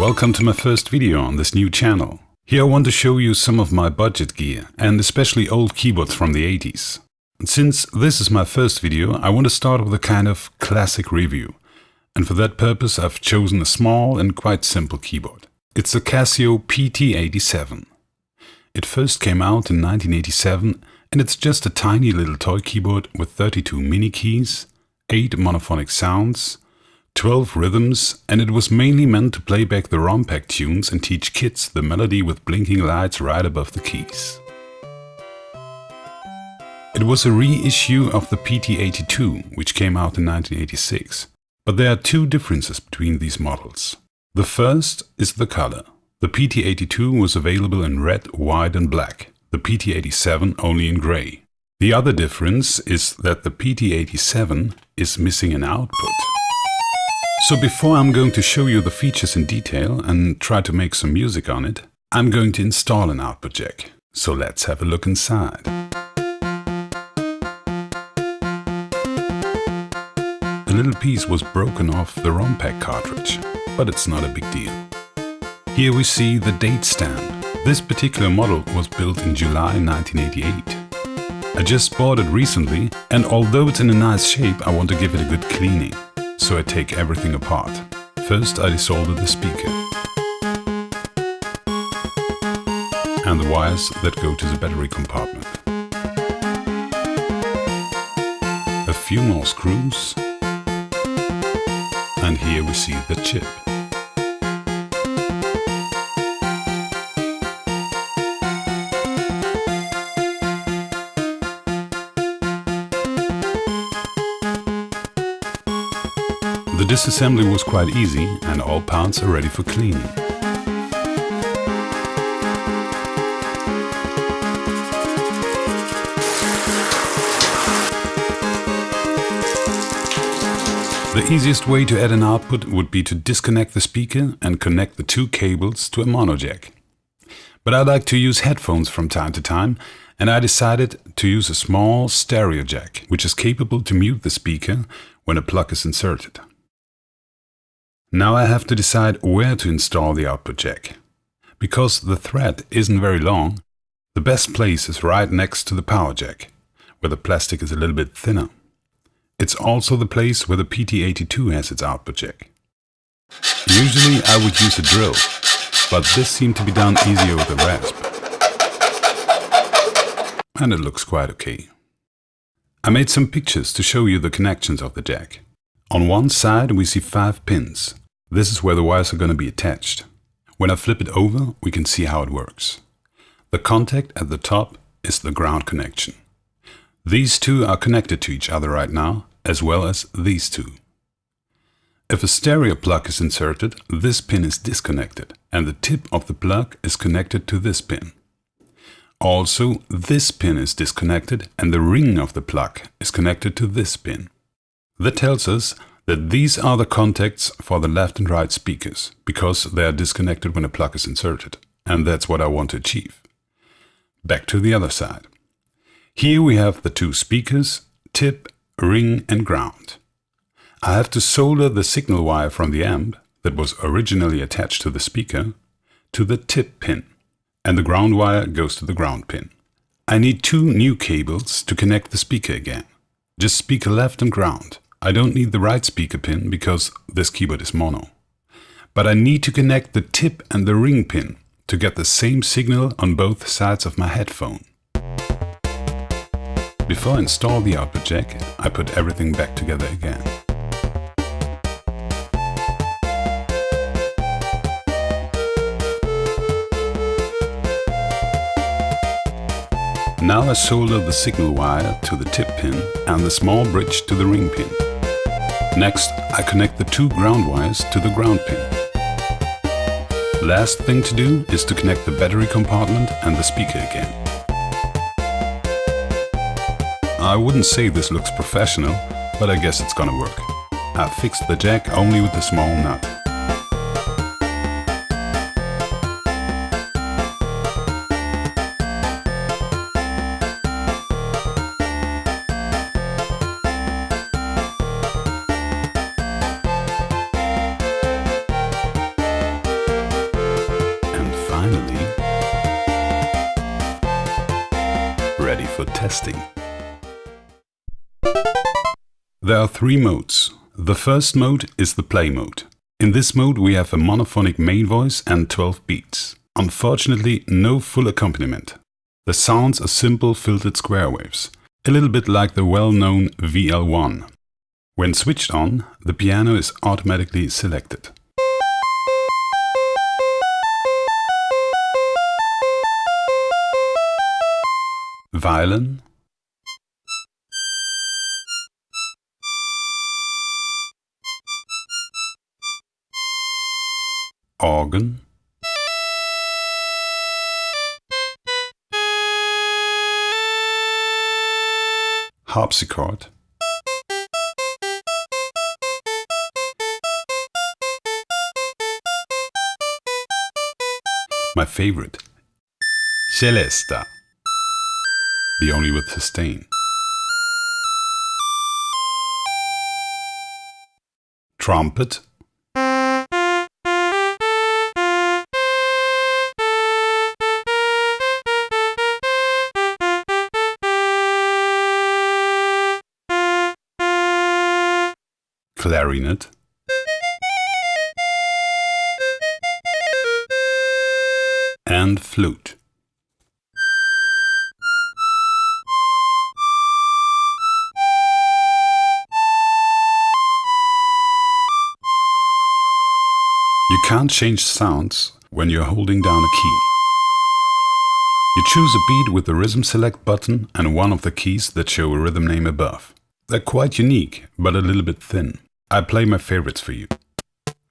Welcome to my first video on this new channel. Here I want to show you some of my budget gear and especially old keyboards from the 80s. And since this is my first video, I want to start with a kind of classic review. And for that purpose I've chosen a small and quite simple keyboard. It's the Casio PT-87. It first came out in 1987 and it's just a tiny little toy keyboard with 32 mini keys, 8 monophonic sounds, 12 rhythms, and it was mainly meant to play back the ROM Pack tunes and teach kids the melody with blinking lights right above the keys. It was a reissue of the PT-82, which came out in 1986, but there are two differences between these models. The first is the color. The PT-82 was available in red, white and black, the PT-87 only in grey. The other difference is that the PT-87 is missing an output. So before I'm going to show you the features in detail and try to make some music on it, I'm going to install an output jack. So let's have a look inside. A little piece was broken off the ROM Pack cartridge, but it's not a big deal. Here we see the date stamp. This particular model was built in July 1988. I just bought it recently, and although it's in a nice shape, I want to give it a good cleaning. So I take everything apart. First I desolder the speaker and the wires that go to the battery compartment. A few more screws, and here we see the chip. The disassembly was quite easy and all parts are ready for cleaning. The easiest way to add an output would be to disconnect the speaker and connect the two cables to a mono jack. But I like to use headphones from time to time, and I decided to use a small stereo jack, which is capable to mute the speaker when a plug is inserted. Now I have to decide where to install the output jack. Because the thread isn't very long, the best place is right next to the power jack, where the plastic is a little bit thinner. It's also the place where the PT-82 has its output jack. Usually I would use a drill, but this seemed to be done easier with a rasp. And it looks quite okay. I made some pictures to show you the connections of the jack. On one side we see 5 pins. This is where the wires are going to be attached. When I flip it over, we can see how it works. The contact at the top is the ground connection. These two are connected to each other right now, as well as these two. If a stereo plug is inserted, this pin is disconnected and the tip of the plug is connected to this pin. Also, this pin is disconnected and the ring of the plug is connected to this pin. That tells us that these are the contacts for the left and right speakers, because they are disconnected when a plug is inserted, and that's what I want to achieve. Back to the other side. Here we have the two speakers, tip, ring and ground. I have to solder the signal wire from the amp, that was originally attached to the speaker, to the tip pin, and the ground wire goes to the ground pin. I need 2 new cables to connect the speaker again. Just speaker left and ground. I don't need the right speaker pin because this keyboard is mono. But I need to connect the tip and the ring pin to get the same signal on both sides of my headphone. Before I install the output jack, I put everything back together again. Now I solder the signal wire to the tip pin and the small bridge to the ring pin. Next, I connect the 2 ground wires to the ground pin. Last thing to do is to connect the battery compartment and the speaker again. I wouldn't say this looks professional, but I guess it's gonna work. I fixed the jack only with a small nut. for testing. There are 3 modes. The first mode is the play mode. In this mode we have a monophonic main voice and 12 beats. Unfortunately, no full accompaniment. The sounds are simple filtered square waves, a little bit like the well-known VL1. When switched on, the piano is automatically selected. Violin, organ, harpsichord, my favorite, celesta, the only with sustain, trumpet, clarinet, and flute. You can't change sounds when you're holding down a key. You choose a beat with the rhythm select button and one of the keys that show a rhythm name above. They're quite unique, but a little bit thin. I play my favorites for you.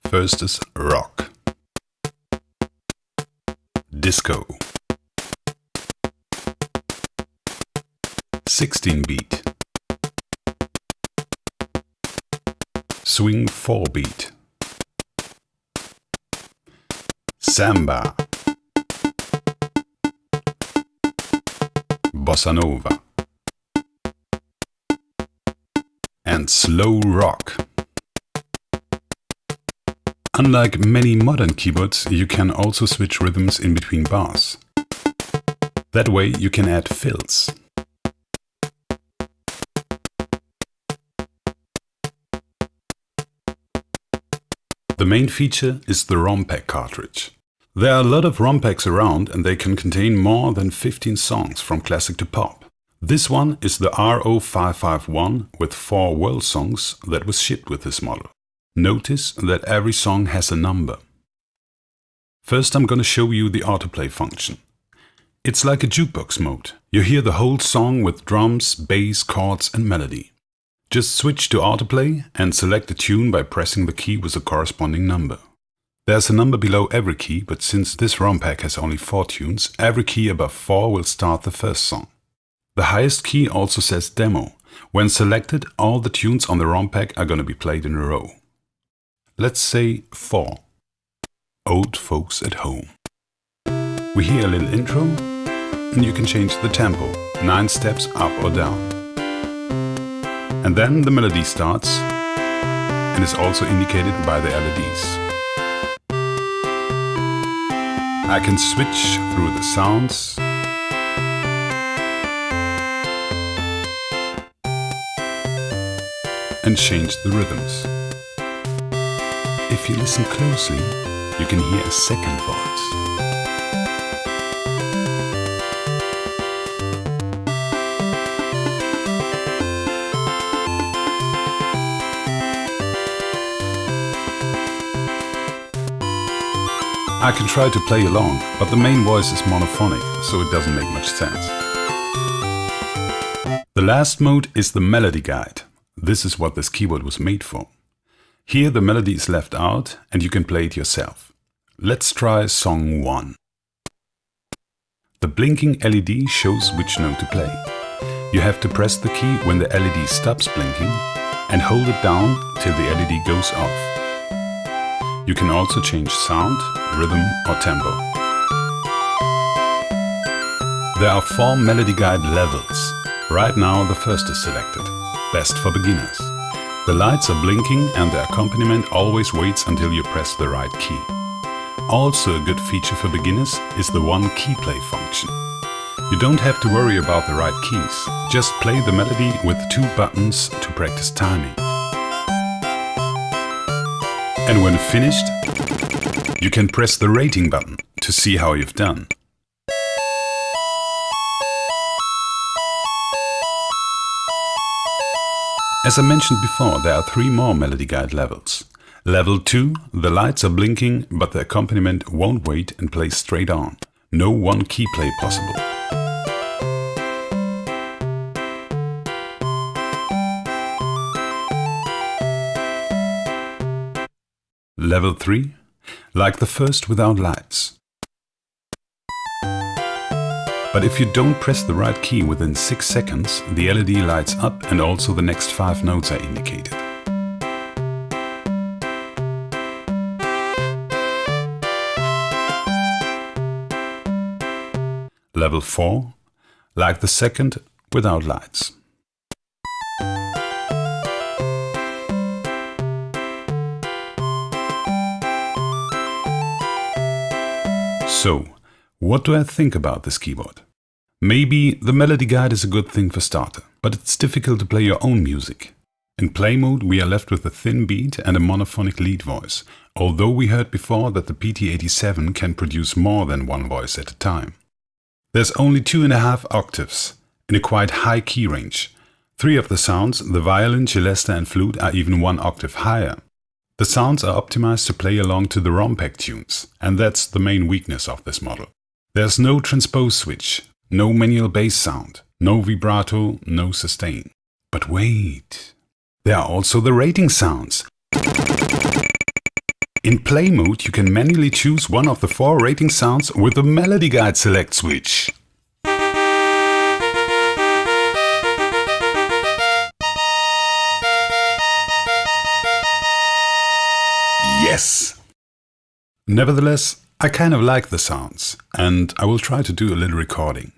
First is rock, disco, 16-beat, swing 4-beat, samba, bossa nova, and slow rock. Unlike many modern keyboards, you can also switch rhythms in between bars. That way you can add fills. The main feature is the ROM Pack cartridge. There are a lot of ROM packs around and they can contain more than 15 songs from classic to pop. This one is the RO551 with 4 world songs that was shipped with this model. Notice that every song has a number. First I'm gonna show you the autoplay function. It's like a jukebox mode. You hear the whole song with drums, bass, chords and melody. Just switch to autoplay and select a tune by pressing the key with the corresponding number. There's a number below every key, but since this ROM pack has only 4 tunes, every key above 4 will start the first song. The highest key also says demo. When selected, all the tunes on the ROM pack are gonna be played in a row. Let's say 4. Old Folks at Home. We hear a little intro and you can change the tempo, 9 steps up or down. And then the melody starts and is also indicated by the LEDs. I can switch through the sounds and change the rhythms. If you listen closely, you can hear a second voice. I can try to play along, but the main voice is monophonic, so it doesn't make much sense. The last mode is the melody guide. This is what this keyboard was made for. Here the melody is left out and you can play it yourself. Let's try song 1. The blinking LED shows which note to play. You have to press the key when the LED stops blinking and hold it down till the LED goes off. You can also change sound, rhythm or tempo. There are 4 melody guide levels. Right now the first is selected, best for beginners. The lights are blinking and the accompaniment always waits until you press the right key. Also a good feature for beginners is the one key play function. You don't have to worry about the right keys. Just play the melody with 2 buttons to practice timing. And when finished, you can press the rating button to see how you've done. As I mentioned before, there are 3 more melody guide levels. Level 2, the lights are blinking, but the accompaniment won't wait and plays straight on. No one key play possible. Level 3, like the first without lights. But if you don't press the right key within 6 seconds, the LED lights up and also the next 5 notes are indicated. Level 4, like the second without lights. So, what do I think about this keyboard? Maybe the melody guide is a good thing for starter, but it's difficult to play your own music. In play mode we are left with a thin beat and a monophonic lead voice, although we heard before that the PT-87 can produce more than one voice at a time. There's only 2.5 octaves, in a quite high key range. 3 of the sounds, the violin, celesta and flute, are even 1 octave higher. The sounds are optimized to play along to the ROM Pack tunes, and that's the main weakness of this model. There's no transpose switch, no manual bass sound, no vibrato, no sustain. But wait, there are also the rating sounds. In play mode you can manually choose one of the 4 rating sounds with the melody guide select switch. Yes! Nevertheless, I kind of like the sounds, and I will try to do a little recording.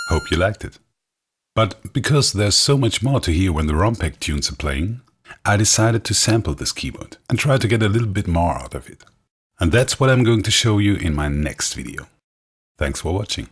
Hope you liked it. But because there's so much more to hear when the ROM Pack tunes are playing, I decided to sample this keyboard and try to get a little bit more out of it. And that's what I'm going to show you in my next video. Thanks for watching.